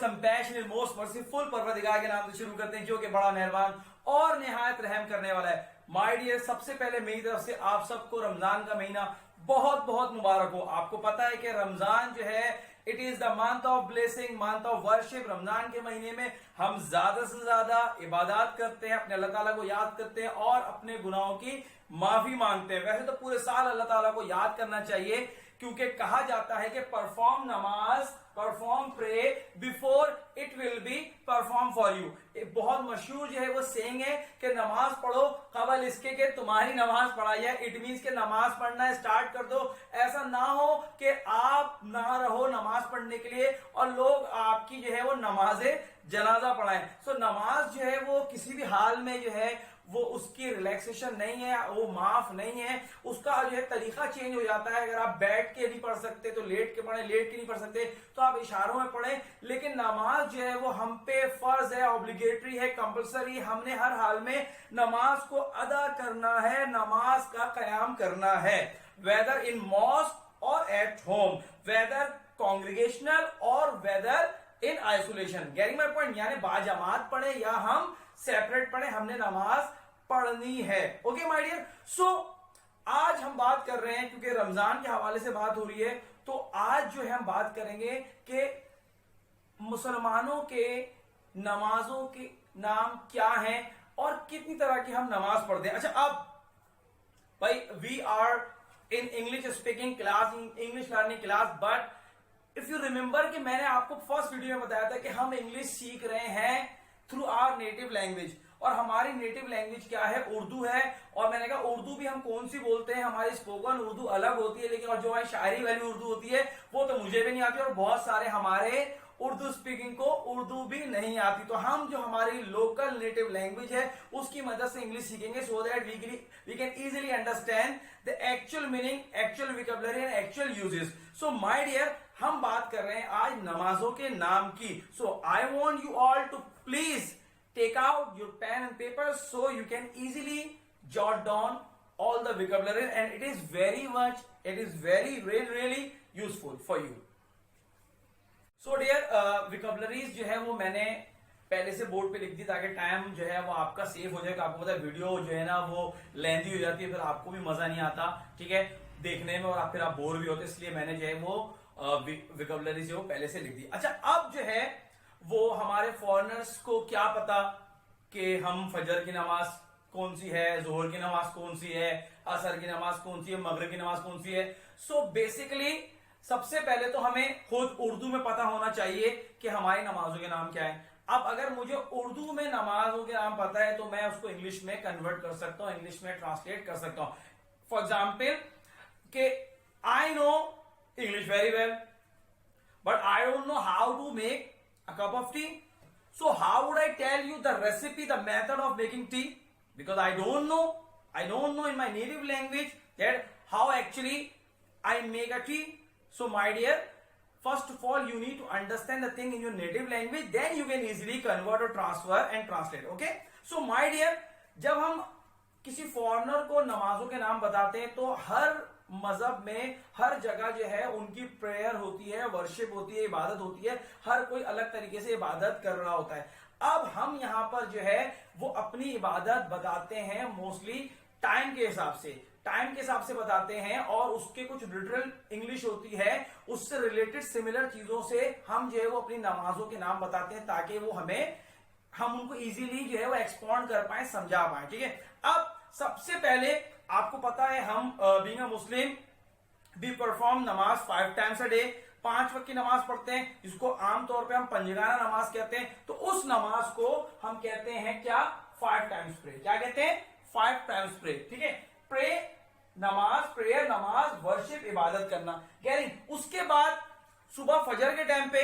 Compassionate most merciful, परवरदिगार के नाम से शुरू करते हैं जो कि बड़ा मेहरबान और निहायत रहम करने वाला है। माय डियर, सबसे पहले मेरी तरफ से आप सबको रमजान का महीना बहुत बहुत मुबारक हो। आपको पता है कि रमजान जो है it is the month of blessing, month of worship. Ramzan के महीने में हम ज्यादा से ज्यादा इबादत करते हैं, अपने अल्लाह ताला को याद करते हैं और अपने गुनाहों की माफी मांगते हैं। वैसे तो पूरे साल अल्लाह ताला को याद करना चाहिए, क्योंकि कहा जाता है कि परफॉर्म नमाज, perform pray before it will be perform for you. एक बहुत मशहूर जो है वो सेइंग है कि नमाज पढ़ो कबल इसके कि तुम्हारी नमाज पढ़ाई है। इट मीन्स के नमाज पढ़ना स्टार्ट कर दो। ऐसा ना हो कि आप ना रहो नमाज पढ़ने के लिए और लोग आपकी जो है वो नमाजे जनाजा पढ़ाएं। सो नमाज जो है वो किसी भी हाल में जो है वो उसकी रिलैक्सेशन नहीं है, वो माफ नहीं है। उसका जो है तरीका चेंज हो जाता है। अगर आप बैठ के नहीं पढ़ सकते तो लेट के पढ़ें, लेट के नहीं पढ़ सकते तो आप इशारों में पढ़ें। लेकिन नमाज जो है वो हम पे फर्ज है, ऑब्लिगेटरी है, कंपलसरी। हमने हर हाल में नमाज को अदा करना है, नमाज का कयाम करना है, वेदर इन मॉस्क और एट होम, वेदर कॉन्ग्रीगेशनल और whether in isolation. Getting my point? यानी बाजमात पढ़े या हम सेपरेट पढ़े, हमने नमाज पढ़नी है। ओके माय डियर, सो आज हम बात कर रहे हैं, क्योंकि रमजान के हवाले से बात हो रही है, तो आज जो है हम बात करेंगे कि मुसलमानों के नमाजों के नाम क्या हैं और कितनी तरह की हम नमाज पढ़ते हैं। अच्छा, अब भाई we are in English speaking class, English learning class, but if you remember कि मैंने आपको फर्स्ट वीडियो में बताया था कि हम इंग्लिश सीख रहे हैं थ्रू आवर नेटिव लैंग्वेज। और हमारी नेटिव लैंग्वेज क्या है? उर्दू है। और मैंने कहा उर्दू भी हम कौन सी बोलते हैं, हमारी स्पोकन उर्दू अलग होती है, लेकिन और जो हमारी शायरी वाली उर्दू होती है वो तो मुझे भी नहीं आती और बहुत सारे हमारे उर्दू स्पीकिंग को उर्दू भी नहीं आती। तो हम जो हमारी लोकल नेटिव लैंग्वेज है उसकी मदद से इंग्लिश सीखेंगे, so that we can easily understand the actual meaning, actual vocabulary and actual usages. So my dear, हम बात कर रहे हैं आज नमाजों के नाम की। So I want you all to please take out your pen and paper so you can easily jot down all the vocabulary, and it is really useful for you. So dear, vocabularies जो है वो मैंने पहले से board पे लिख दी ताकि time जो है वो आपका सेव हो जाएगा। आपको पता है वीडियो जो है ना वो लेंथी हो जाती है, फिर आपको भी मजा नहीं आता, ठीक है, देखने में, और फिर आप बोर भी होते, इसलिए मैंने जो है वो vocabularies जो पहले से लिख दी। अच्छा, अब जो है वो हमारे फॉरेनर्स को क्या पता कि हम फजर की नमाज कौन सी है, जोहर की नमाज कौन सी है, असर की नमाज कौन सी है, मगरिब की नमाज कौन सी है। सो बेसिकली सबसे पहले तो हमें खुद उर्दू में पता होना चाहिए कि हमारी नमाजों के नाम क्या है। अब अगर मुझे उर्दू में नमाजों के नाम पता है तो मैं उसको इंग्लिश में कन्वर्ट कर सकता हूं, इंग्लिश में ट्रांसलेट कर सकता हूं। फॉर एग्जाम्पल कि I know English very well but I don't know how to make a cup of tea. So how would I tell you the recipe, the method of making tea? Because I don't know in my native language that how actually I make a tea. So my dear, first of all you need to understand the thing in your native language, then you can easily convert or transfer and translate. Okay? So my dear, जब हम किसी foreigner को नमाजों के नाम बताते हैं तो हर मजहब में हर जगह जो है उनकी प्रेयर होती है, वर्शिप होती है, इबादत होती है, हर कोई अलग तरीके से इबादत कर रहा होता है। अब हम यहां पर जो है वो अपनी इबादत बताते हैं मोस्टली टाइम के हिसाब से बताते हैं, और उसके कुछ लिटरल इंग्लिश होती है, उससे रिलेटेड सिमिलर चीजों से हम जो है वो अपनी नमाजों के नाम बताते हैं ताकि वो हम उनको इजीली जो है वो एक्सपॉन्ड कर पाए, समझा पाए, ठीक है। अब सबसे पहले आपको पता है हम being a Muslim we perform नमाज 5 times a day, 5 वक्त की नमाज पढ़ते हैं, जिसको आमतौर पे हम पंजगाना नमाज कहते हैं। तो उस नमाज को हम कहते हैं क्या? 5 times प्रे। क्या कहते हैं? 5 times प्रे, ठीक है। प्रे नमाज, प्रेयर नमाज, वर्शिप इबादत करना। गैरिंग उसके बाद सुबह फजर के टाइम पे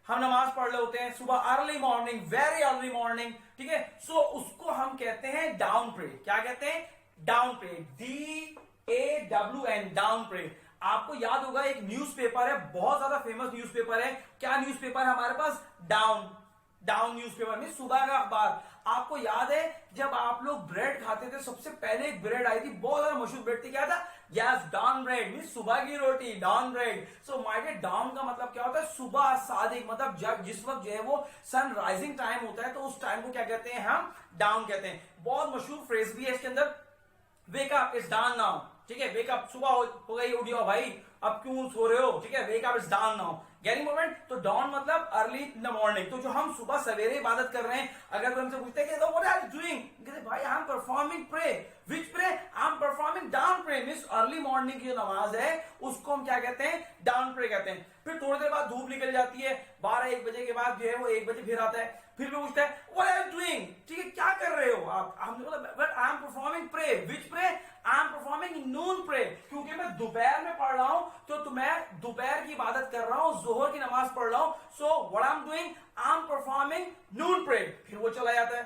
हम नमाज पढ़ रहे होते हैं, सुबह early morning, very early morning, ठीक है। सो उसको हम कहते हैं डाउन प्रे। क्या कहते हैं? Dawn pray, DAWN, dawn pray. आपको याद होगा एक न्यूज़पेपर है, बहुत ज्यादा फेमस न्यूज़पेपर है। क्या न्यूज़पेपर है हमारे पास? डाउन, डाउन न्यूज़पेपर में सुबह का अखबार। आपको याद है जब आप लोग ब्रेड खाते थे, सबसे पहले एक ब्रेड आई थी, बहुत ज्यादा मशहूर ब्रेड थी, क्या था? यस, डाउन ब्रेड मीन सुबह की रोटी, dawn bread. So my dear, dawn का मतलब क्या होता है? सुबह, सादिक, मतलब जब जिस वक्त जो है वो सन राइजिंग टाइम होता है तो उस टाइम को क्या कहते हैं? हम डाउन कहते हैं। बहुत मशहूर फ्रेज भी है इसके अंदर, wake up is down now. ठीक है, वेक अप, सुबह हो गई, उठ जाओ भाई, अब क्यों सो रहे हो? ठीक है, wake up is down now, getting moment. तो डाउन मतलब अर्ली इन द मॉर्निंग। तो जो हम सुबह सवेरे इबादत कर रहे हैं, अगर कोई हमसे पूछते हैं कि व्हाट आर यू डूइंग, कहते भाई I am performing pray. Which pray? I am performing dawn pray. Means early morning की जो नमाज है उसको हम क्या कहते हैं? डाउन प्रे कहते हैं। फिर थोड़ी देर बाद धूप निकल जाती है, 12-1 बजे के बाद जो है वो 1 बजे फिर आता है, फिर भी पूछता है व्हाट आर यू डूइंग? ठीक है, क्या कर रहे हो आप? हमने बोला but I am performing pray. Which pray? I am performing noon pray, क्योंकि मैं दोपहर में पढ़ रहा हूं, तो मैं दोपहर की इबादत कर रहा हूं, जोहर की नमाज पढ़ रहा हूं। So what I am doing? I am performing noon pray. फिर वो चला जाता है।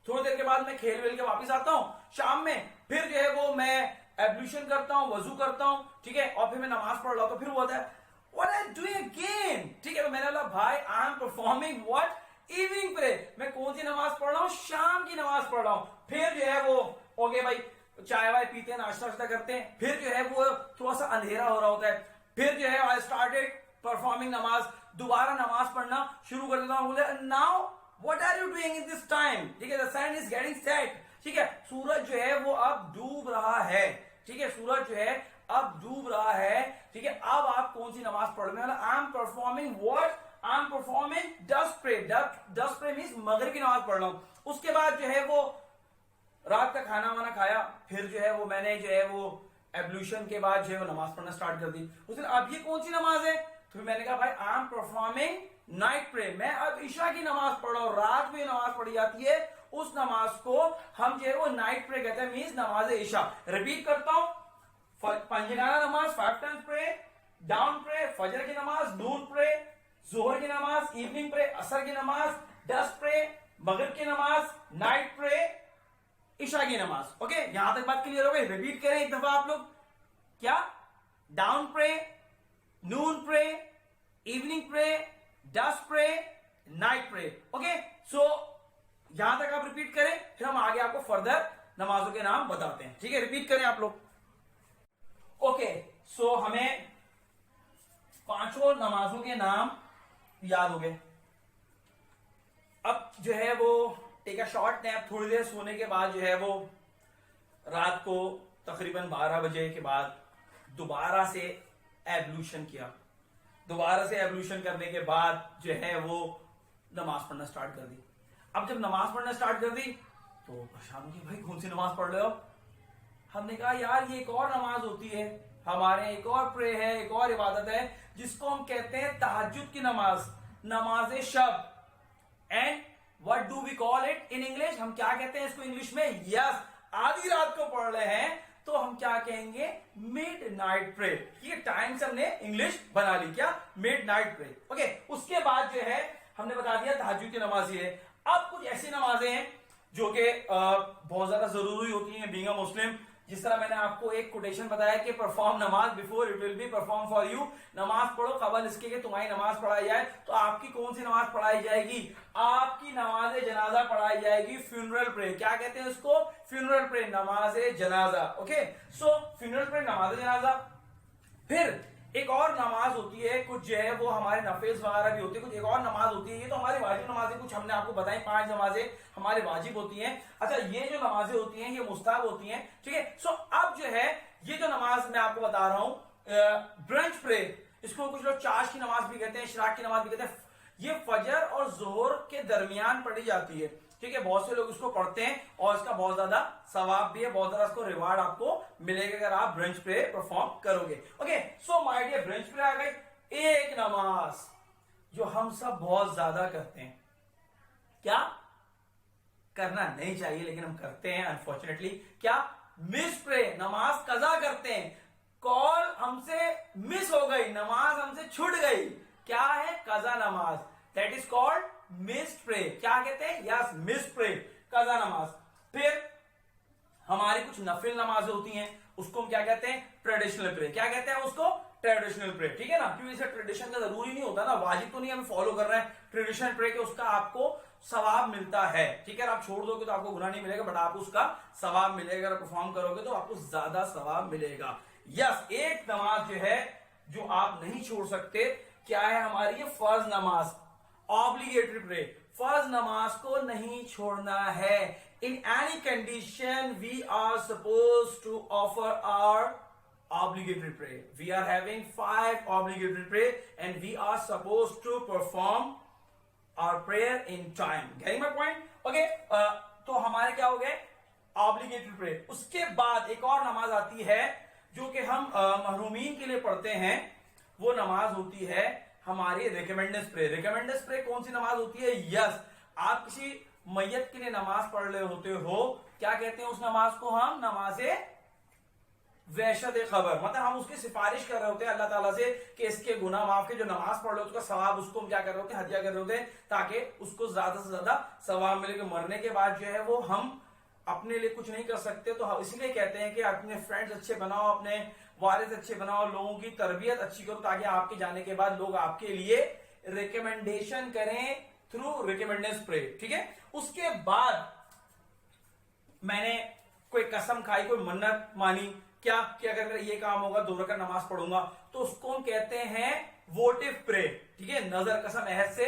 थोड़ी देर के बाद मैं खेल वेल के वापिस आता हूं, शाम में फिर जो है वो मैं एब्ल्यूशन करता हूं, वजू करता हूं, ठीक है, और फिर मैं नमाज पढ़ रहा हूं। तो फिर वो होता है what I am doing again. ठीक है, तो मैंने बोला भाई I am performing what? Evening pray. मैं कौन सी नमाज पढ़ रहा हूं? शाम की नमाज पढ़ रहा हूं। फिर जो है वो ओके भाई, चाय वाय पीते हैं, नाश्ता वाश्ता करते हैं, फिर जो है वो थोड़ा सा अंधेरा हो रहा होता है, फिर जो है आई स्टार्टेड परफॉर्मिंग नमाज, दोबारा नमाज पढ़ना शुरू कर देता हूं। बोले now what are you doing in this time? ठीक है, the sun is getting set. ठीक है, सूरज जो है वो अब डूब रहा है। ठीक है, सूरज जो है अब डूब रहा है। ठीक है, अब आप कौन सी नमाज पढ़ रहे हैं? I am performing what? I am performing dusk pray. Dusk pray means मगरिब की नमाज पढ़ रहा हूं। उसके बाद जो है वो रात का खाना वाना खाया, फिर जो है वो मैंने जो है वो एब्ल्यूशन के बाद जो है वो नमाज पढ़ना स्टार्ट कर दी। उसने अब ये कौन सी नमाज है? तो मैंने कहा भाई I am performing night pray. मैं अब ईशा की नमाज पढ़ रहा हूं। रात में नमाज पढ़ी जाती है, उस नमाज को हम जो है वो नाइट प्रे कहते हैं, मींस नमाज ईशा। रिपीट करता हूं, पंजगाना नमाज 5 टाइम्स प्रे, डाउन प्रे, फजर की नमाज, नून प्रे, जोहर की नमाज, इवनिंग प्रे, असर की नमाज, डस्ट प्रे, मगरिब की नमाज, नाइट प्रे, ईशा की नमाज। ओके, यहां तक बात क्लियर हो गई? रिपीट करें एक दफा आप लोग, क्या? Dawn pray, noon pray, evening pray, dusk pray, night pray. Okay, so यहां तक आप रिपीट करें, फिर हम आगे आपको फर्दर नमाजों के नाम बताते हैं। ठीक है, रिपीट करें आप लोग। ओके, सो हमें 5 नमाजों के नाम याद हो गए। अब जो है वो टेक अ शॉर्ट नैप, थोड़ी देर सोने के बाद जो है वो रात को तकरीबन 12 बजे के बाद दोबारा से एब्ल्यूशन किया। दोबारा से एब्ल्यूशन करने के बाद जो है वो नमाज पढ़ना स्टार्ट कर दी। अब जब नमाज पढ़ना स्टार्ट कर दी तो परेशान हो गए, भाई कौन सी नमाज पढ़ रहे हो? हमने कहा यार ये एक और नमाज होती है, हमारे एक और प्रे है, एक और इबादत है जिसको हम कहते हैं तहज्जुद की नमाज, नमाज शब। And what do we call it in English? हम क्या कहते हैं इसको इंग्लिश में? यस, आधी रात को पढ़ रहे हैं तो हम क्या कहेंगे? Midnight pray. ठीक है, टाइम से हमने इंग्लिश बना ली, क्या? Mid night pray. ओके, उसके बाद जो है हमने बता दिया तहज्जुद की नमाज ही है। अब कुछ ऐसी नमाजें हैं जो कि बहुत ज्यादा जरूरी होती हैं बीइंग अ मुस्लिम। जिस तरह मैंने आपको एक कोटेशन बताया कि परफॉर्म नमाज before it will be perform for you. नमाज पढ़ो कबल इसके कि तुम्हारी नमाज पढ़ाई जाए। तो आपकी कौन सी नमाज पढ़ाई जाएगी? आपकी नमाज जनाजा पढ़ाई जाएगी, फ्यूनरल प्रे। क्या कहते हैं उसको? फ्यूनरल प्रे, नमाज जनाजा। ओके, सो फ्यूनरल प्रे, नमाज जनाजा। फिर एक और नमाज होती है, कुछ जो है वो हमारे नफेज वगैरह भी होती है, कुछ एक और नमाज होती है। ये तो हमारी वाजिब नमाजें कुछ हमने आपको बताई, 5 नमाजें हमारी वाजिब होती हैं। अच्छा, ये जो नमाजें होती हैं ये मुस्ताहब होती हैं। ठीक है, सो अब जो है ये जो नमाज मैं आपको बता रहा हूं ब्रंच प्रे, इसको कुछ लोग चाश की नमाज भी कहते हैं, इशराक की नमाज भी कहते हैं। ये फजर और जोहर के दरमियान पढ़ी जाती है। ठीक है, बहुत से लोग इसको पढ़ते हैं और इसका बहुत ज्यादा सवाब भी है, बहुत ज्यादा इसको रिवार्ड आपको मिलेगा अगर आप ब्रंच प्रे परफॉर्म करोगे। Okay, so my dear, brunch pray आ गई। एक नमाज जो हम सब बहुत ज्यादा करते हैं, क्या करना नहीं चाहिए लेकिन हम करते हैं अनफॉर्चुनेटली, क्या? मिस प्रे, नमाज कजा करते हैं। कॉल हमसे मिस हो गई, नमाज हमसे छूट गई, क्या है? कजा नमाज। That is called missed pray. क्या कहते हैं? यस, मिस्ड प्रे, कजा नमाज। फिर हमारी कुछ नफिल नमाज होती हैं, उसको हम क्या कहते हैं? Traditional pray. क्या कहते हैं उसको? ट्रेडिशनल प्रे, ठीक है ना, क्योंकि इसे ट्रेडिशन का जरूरी नहीं होता ना, वाजिब तो नहीं हमें फॉलो कर रहे हैं ट्रेडिशनल प्रे के, उसका आपको सवाब मिलता है, ठीक है। आप छोड़ दोगे तो आपको गुनाह नहीं मिलेगा, बट आपको उसका सवाब मिलेगा। अगर परफॉर्म करोगे तो आपको ज्यादा सवाब मिलेगा। यस, एक नमाज जो है जो आप नहीं छोड़ सकते, क्या है हमारी ये फर्ज नमाज, ऑब्लिगेटरी प्रे। फर्ज नमाज को नहीं छोड़ना है। In any condition we are suppose to offer our obligatory prayer. We are having 5 obligatory prayer and we are supposed to perform our prayer in time. Getting my point? Okay, तो हमारे क्या हो गए obligatory prayer। उसके बाद एक और नमाज आती है जो कि हम महरूमीन के लिए पढ़ते हैं, वो नमाज होती है हमारी रिकमेंडेड प्रे। रिकमेंडेड प्रे कौन सी नमाज होती है? यस, आप किसी मैयत के लिए नमाज पढ़ रहे होते हो, क्या कहते हैं उस नमाज को हम? नमाजे वैशद खबर, मतलब हम उसकी सिफारिश कर रहे होते हैं अल्लाह ताला से कि इसके गुनाह माफ के, जो नमाज पढ़ रहे होते उसका सवाब उसको हम क्या कर रहे होते हैं? हदिया कर रहे होते हैं, ताकि उसको ज्यादा से ज्यादा सवाब मिले। कि मरने के बाद जो है वो हम अपने लिए कुछ नहीं कर सकते, तो इसलिए कहते हैं कि अपने फ्रेंड्स अच्छे बनाओ, अपने वारिस अच्छे बनाओ, लोगों की तरबियत अच्छी करो, ताकि आपके जाने के बाद लोग आपके लिए रिकमेंडेशन करें थ्रू रिकमेंडेड प्रे, ठीक है। उसके बाद मैंने कोई कसम खाई, कोई मन्नत मानी, क्या कि अगर मेरा ये काम होगा 2 रकात नमाज पढ़ूंगा, तो उसको हम कहते हैं वोटिव प्रे, ठीक है। नजर कसम अहद से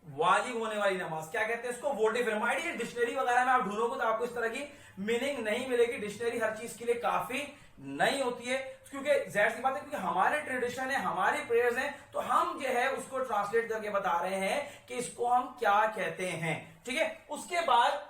वाजिब होने वाली नमाज, क्या कहते हैं इसको? Votive pray. माइड ये डिक्शनरी वगैरह में आप ढूंढोगे तो आपको इस तरह की मीनिंग नहीं मिलेगी। डिक्शनरी हर चीज के लिए काफी नहीं होती है, क्योंकि जाहिर सी बात है, क्योंकि हमारे ट्रेडिशन है, हमारी प्रेयर्स हैं, तो हम जो है उसको ट्रांसलेट करके बता रहे हैं कि इसको हम क्या कहते हैं, ठीक है। उसके बाद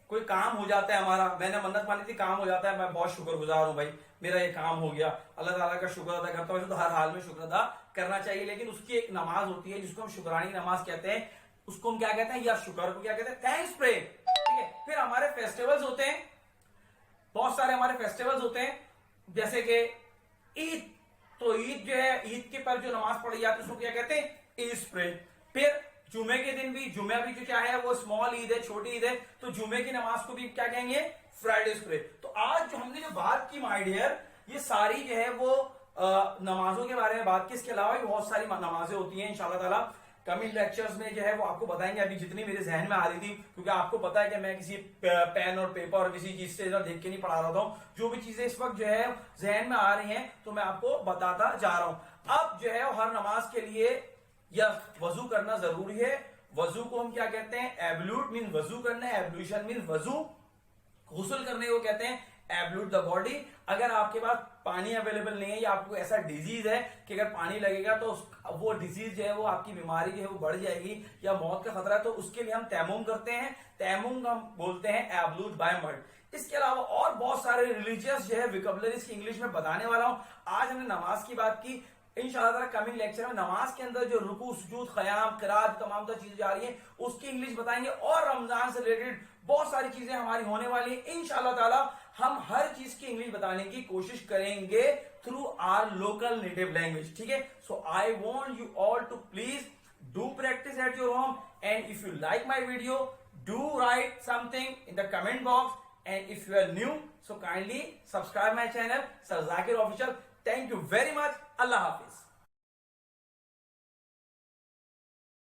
कोई काम हो जाता है हमारा, मैंने मन्नत मानी थी, काम हो जाता है, मैं बहुत शुक्रगुजार हूं भाई, मेरा ये काम हो गया, अल्लाह ताला का शुक्र अदा करता हूं। तो हर हाल में शुक्र अदा करना चाहिए, लेकिन उसकी एक नमाज होती है जिसको हम शुक्रानी नमाज कहते हैं। उसको हम क्या कहते हैं? या शुक्र को क्या कहते हैं? थैंक्स प्रे, ठीक है। फिर हमारे फेस्टिवल्स होते हैं, बहुत सारे हमारे फेस्टिवल्स होते हैं, जैसे कि ईद। तो ईद जो है, ईद के पर जो नमाज पढ़ी जाती है उसको क्या कहते हैं? ईद प्रे। फिर जुमे के दिन भी, जुमे भी जो क्या है वो स्मॉल ईद है, छोटी ईद है, तो जुमे की नमाज को भी क्या कहेंगे? Friday pray. तो आज जो हमने जो बात की माय डियर, ये सारी जो है वो नमाजों के बारे में बात की। इसके अलावा भी बहुत सारी नमाजें होती हैं, इंशाल्लाह ताला कमिंग लेक्चर्स में जो है वो आपको बताएंगे। अभी जितनी मेरे जहन में आ रही थी, क्योंकि आपको पता है कि मैं किसी पेन और पेपर और किसी चीज से देख के नहीं पढ़ा रहा था, जो भी चीजें इस वक्त जो है जहन में आ रही हैं तो मैं आपको बताता जा रहा हूं। अब जो है हर नमाज के लिए या वजू करना जरूरी है। वजू को हम क्या कहते हैं? एब्लूट मीन वजू करना, एब्लूशन मीन वजू, गुस्ल करने को कहते हैं एब्लूट द बॉडी। अगर आपके पास पानी अवेलेबल नहीं है या आपको ऐसा डिजीज है कि अगर पानी लगेगा तो वो डिजीज जो है वो आपकी बीमारी जो है वो बढ़ जाएगी या मौत का खतरा है, तो उसके लिए हम तैमुम करते हैं। तैमुम हम बोलते हैं एब्लूट बाय मड। इसके अलावा और बहुत सारे रिलीजियस जो है विकबलरीज की इंग्लिश में बताने वाला हूं। आज हमने नमाज की बात की, इंशाअल्लाह कमिंग लेक्चर में नमाज के अंदर जो रुकू, सुजूद, क़याम, क़िराअत, तमाम तो चीजें जा रही हैं उसकी इंग्लिश बताएंगे, और रमजान से रिलेटेड बहुत सारी चीजें हमारी होने वाली हैं। इंशाअल्लाह ताला हम हर चीज की इंग्लिश बताने की कोशिश करेंगे through our local native language, ठीक है। So I want you all to please do practice at your home, and if you like my video do write something in the comment box, and if you are new, so kindly subscribe my channel, Sir Zakir Official. Thank you very much. Allah Hafiz.